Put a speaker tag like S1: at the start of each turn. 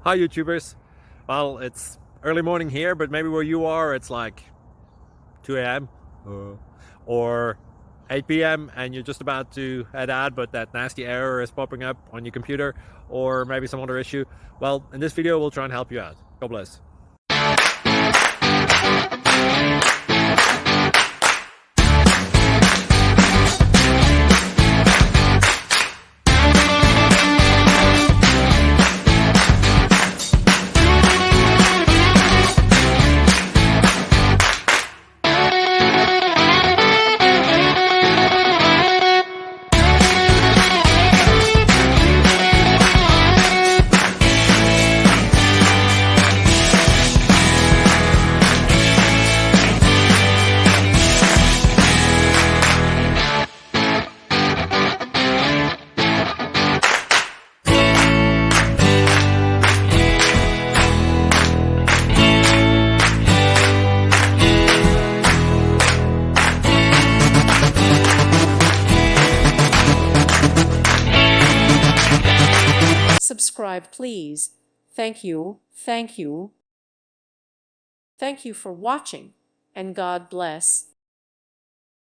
S1: Hi YouTubers. Well, it's early morning here, but maybe where you are it's like 2 a.m. or 8 p.m. and you're just about to head out, but that nasty error is popping up on your computer, or maybe some other issue. Well, in this video we'll try and help you out. God bless.
S2: Subscribe, please. Thank you, thank you. Thank you for watching, and God bless.